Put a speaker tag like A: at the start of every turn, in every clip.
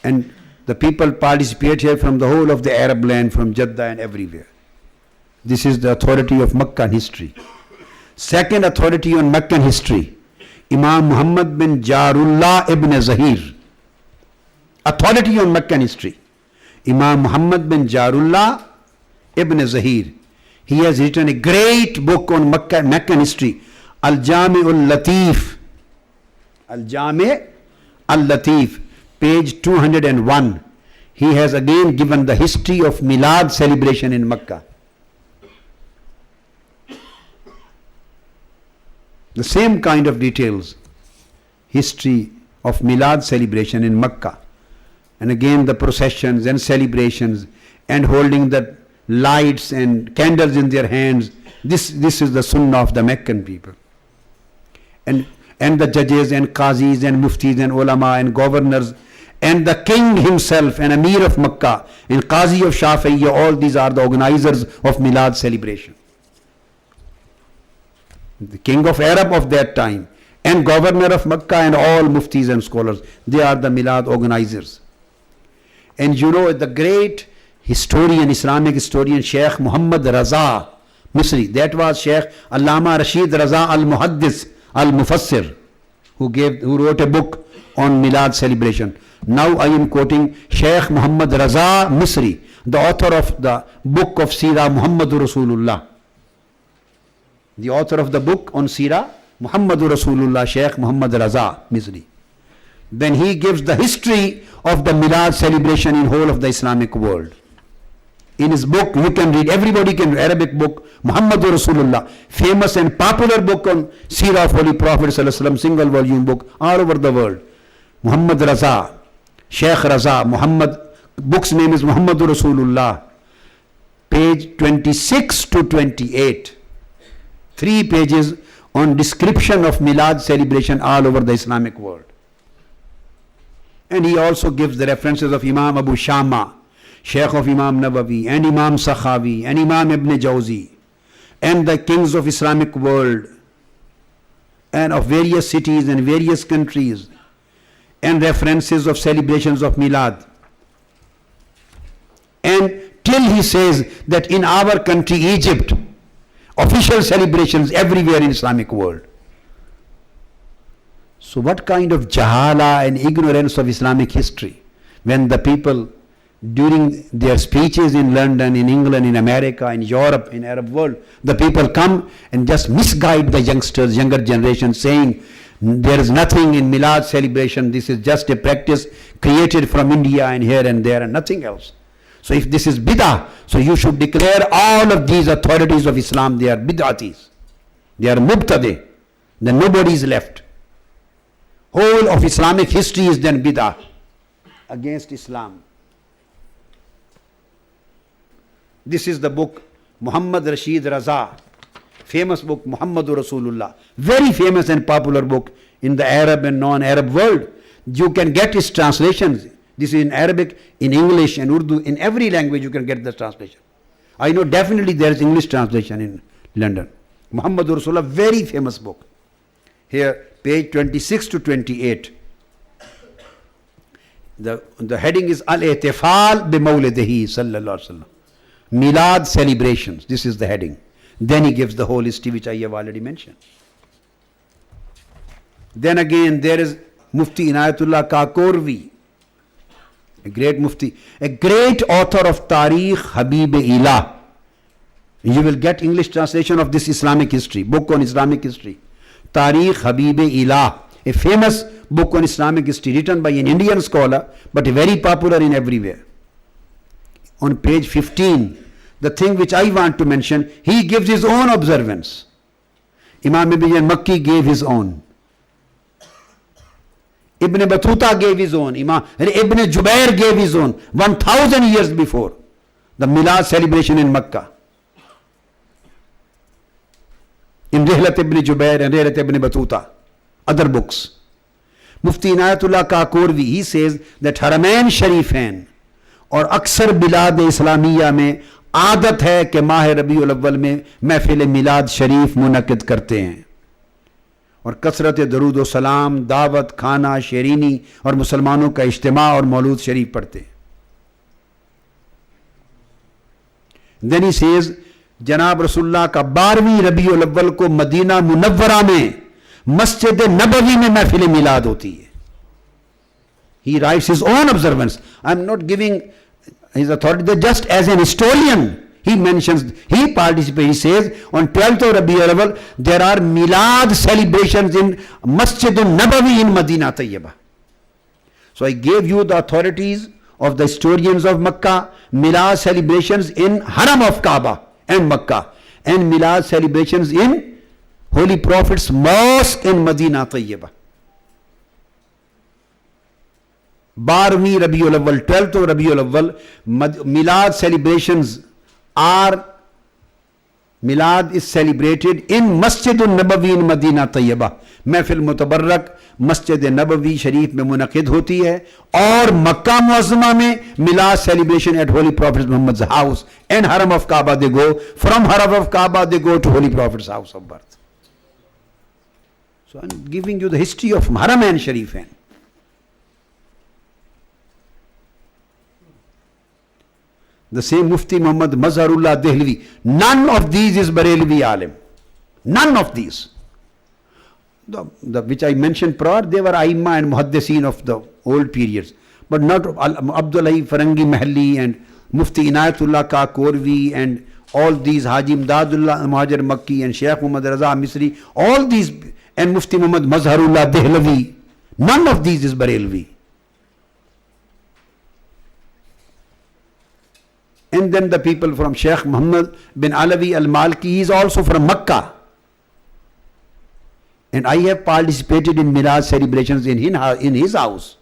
A: And the people participate here from the whole of the Arab land, from Jeddah and everywhere. This is the authority of Meccan history. Second authority on Meccan history, Imam Muhammad bin Jarullah ibn Zahir. Authority on Meccan history, Imam Muhammad bin Jarullah ibn Zahir. He has written a great book on Meccan history, Al-Jami al-Latif. Al-Jami al-Latif, page 201. He has again given the history of Milad celebration in Mecca. The same kind of details, history of Milad celebration in Mecca. And again the processions and celebrations and holding the lights and candles in their hands. This is the sunnah of the Meccan people. And the judges and qazis and muftis and ulama and governors and the king himself and Amir of Mecca and qazi of Shafi'iyya, all these are the organizers of Milad celebration. The king of Arab of that time and governor of Mecca and all muftis and scholars, they are the Milad organizers. And you know, the great historian, Islamic historian, Sheikh Muhammad Raza Misri, that was Sheikh Allama Rashid Raza al-Muhaddis al-Mufassir, who wrote a book on Milad celebration. Now I am quoting Sheikh Muhammad Raza Misri, the author of the book of Sirah Muhammadur Rasulullah. The author of the book on Sirah Muhammadur Rasulullah, Sheikh Muhammad Raza Misri. Then he gives the history of the Milad celebration in whole of the Islamic world. In his book, you can read, everybody can read, Arabic book, Muhammadur Rasulullah, famous and popular book on Sirah of Holy Prophet ﷺ, single volume book, all over the world. Muhammad Raza, Sheikh Raza, book's name is Muhammadur Rasulullah, page 26 to 28. 3 pages on description of Milad celebration all over the Islamic world. And he also gives the references of Imam Abu Shama, Sheikh of Imam Nawawi, and Imam Sakhawi, and Imam Ibn Jawzi, and the kings of Islamic world, and of various cities and various countries, and references of celebrations of Milad. And till he says that in our country, Egypt, official celebrations everywhere in Islamic world. So what kind of jahala and ignorance of Islamic history when the people during their speeches in London, in England, in America, in Europe, in Arab world, the people come and just misguide the youngsters, younger generation, saying there is nothing in Milad celebration, this is just a practice created from India and here and there and nothing else. So if this is bid'ah, so you should declare all of these authorities of Islam, they are bid'atis, they are mubtadi, then nobody is left. Whole of Islamic history is then bid'ah against Islam. This is the book Muhammad Rashid Raza, famous book Muhammadur Rasulullah, very famous and popular book in the Arab and non-Arab world. You can get its translations. This is in Arabic, in English and Urdu, in every language you can get the translation. I know definitely there is English translation in London. Muhammadur Rasulullah, very famous book. Here, page 26 to 28. The heading is Al-Ihtifal bi Mawlidihi sallallahu alaihi wasallam. Milad celebrations. This is the heading. Then he gives the whole history which I have already mentioned. Then again there is Mufti Inayatullah Kakorvi, a great Mufti, a great author of Tarikh Habib-e-Ilah. You will get English translation of this Islamic history, book on Islamic history. Tarikh Habib-e-Ilah, a famous book on Islamic history written by an Indian scholar but very popular in everywhere. On page 15, the thing which I want to mention, he gives his own observance. Imam Ibn Makki gave his own. Ibn Battuta gave his own. Ibn Jubair gave his own. 1000 years before the Milad celebration in Makkah. In Rihlat Ibn Jubair and Rihlat Ibn Battuta, other books. Mufti Inayatullah Kakorvi, he says that Haramain Sharifain और अक्सर बिलाद इस्लामिया में आदत है कि माह रबीउल अव्वल में महफिल मिलाद शरीफ मुनक़िद करते हैं और कसरत दरूद व सलाम, दावत, खाना, शेरीनी और मुसलमानों का इज्तिमा और मौलूद शरीफ पढ़ते। देन ही सेज, जनाब रसूलुल्लाह का 12वीं रबीउल अव्वल को मदीना मुनव्वरा में मस्जिद नबवी में महफिल मिलाद होती है। He writes his own observance. I am not giving his authority, just as an historian. He mentions, he participates, he says, on 12th of Rabiul Awwal, there are Milad celebrations in Masjid al-Nabawi in Medina Tayyibah. So I gave you the authorities of the historians of Makkah, Milad celebrations in Haram of Kaaba and Makkah, and Milad celebrations in Holy Prophet's Mosque in Medina Tayyibah. 12वीं रबीउल अव्वल, 12th of Rabiul Awwal, Milad celebrations are, Milad is celebrated in Masjid al-Nabawi in Medina Tayyibah. महफिल मुतबर्रक मस्जिद नबवी शरीफ में मुनक़िद होती है, और Mecca मुअज़्ज़मा में मिलाद celebration at holy prophet Muhammad's house and हरम of Kaaba they go, from हरम of Kaaba they go to holy prophet's house of birth. So I'm giving you the history of Haram and Sharifain. The same Mufti Muhammad Mazharullah Dehlvi. None of these is Barelvi alim. None of these. The which I mentioned prior, they were Aimma and Muhaddiseen of the old periods. But not Abdullahi Farangi Mahalli and Mufti Inayatullah Kakorvi and all these Haji Imdadullah Muhajir Makki and Sheikh Muhammad Raza Misri, all these, and Mufti Muhammad Mazharullah Dehlavi. None of these is Barelvi. And then the people from Sheikh Muhammad bin Alawi al-Malki, he is also from Makkah. And I have participated in Milad celebrations in his house.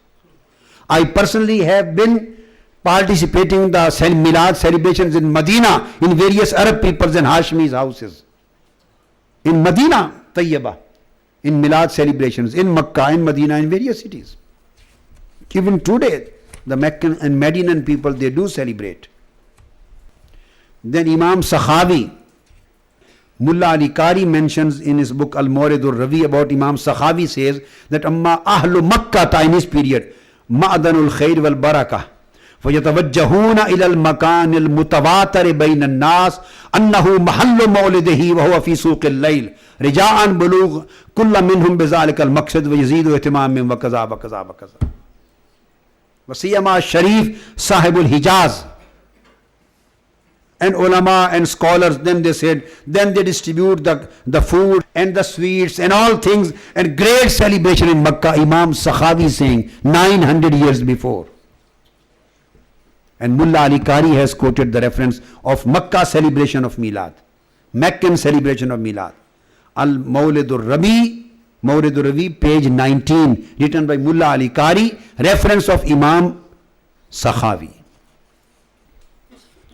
A: I personally have been participating in the Milad celebrations in Medina, in various Arab peoples and Hashmi's houses. In Medina, Tayyibah, in Milad celebrations, in Makkah, in Medina, in various cities. Even today, the Meccan and Medinan people, they do celebrate. Then Imam Sakhawi, Mullah Ali Qari mentions in his book Al-Mawrid al-Ravi about Imam Sakhawi, says that Amma Ahlu Makkah in his period, Ma'adanul Khair wal Barakah, فَيَتَوَجَّهُونَ إِلَى الْمَكَانِ الْمُتَوَاتِرِ بَيْنَ النَّاسِ أَنَّهُ مَحَلُّ مَوْلِدِهِ وَهُوَ فِي سُوقِ اللَّيْلِ رِجَاءً بُلُوغ كُلَّ مِنْهُمْ بِذَلِكَ الْمَقْصَدِ وَيَزِيدُ اهْتِمَامٍ وَكَذَا وَكَذَا وَكَذَا. وَسِيَّمَا Sharif Sahibul Hijaz and ulama and scholars, then they said, then they distribute the food and the sweets and all things, and great celebration in Makkah. Imam Sakhawi saying 900 years before. And Mullah Ali Qari has quoted the reference of Makkah celebration of Milad, Meccan celebration of Milad. Al-Mawlid al-Rabi, page 19, written by Mullah Ali Qari, reference of Imam Sakhawi.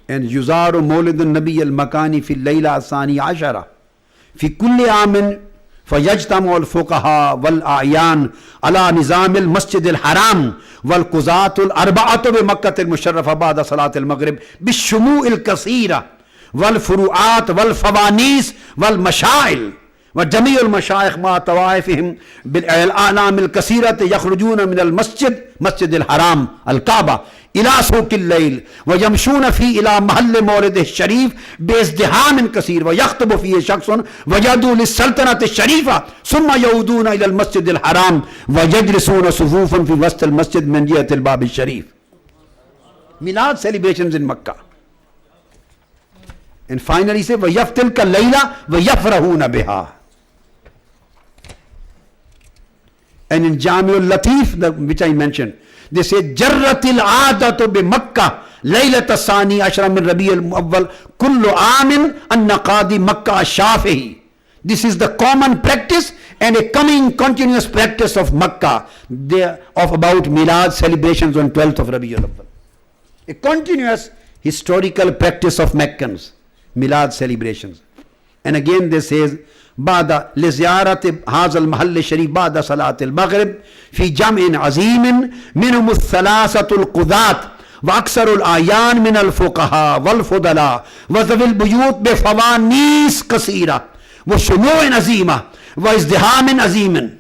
A: And Yuzaru Mawlid al-Nabi al-Makani fi al-Layla al-Thani Ashara fi kulli amin fayajtamu al-fuqaha wal-a'yan ala nizam al-Masjid al-Haram wal-Quzat al-Arba'atu bi Makkah al-Musharrafa ba'da salat al-Maghrib bi-shumu' al-kasira wal-furu'at wal-fawanis wal-mashail وجميع المشايخ مع طوائفهم بالأعلام الكثيرة يخرجون من المسجد مسجد الحرام الكعبة إلى سوق الليل ويمشون فيه إلى محل مولده الشريف بازدحام كثير ويخطب فيه شخص ويدعو للسلطنة الشريفة ثم يعودون إلى المسجد الحرام ويجلسون صفوفا في وسط المسجد من جهة الباب الشريف. Milad celebrations in Makkah. And finally say وَيَفْتِلْكَ اللَّيْلَ وَيَفْرَهُونَ بِهَا. And in Jamiul Latif, which I mentioned, they say Jarratil Adatu bi Makkah Laylat Sani Ashra min Rabi al-Awwal Kullu Amin an Naqadi Makkah Shafi'i. This is the common practice and a coming continuous practice of Makkah of about Milad celebrations on 12th of Rabi al-Awwal. A continuous historical practice of Meccans, Milad celebrations. And again they says بعد لزيارة هذا المحل الشريف بعد صلاة المغرب في جمع عظيم منهم الثلاثة القضاة وأكثر الأعيان من الفقهاء والفضلاء وذوي البيوت بفوانيس قصيرة وشموع عظيمة وَإِزْدِحَامٍ عَظِيمٍ.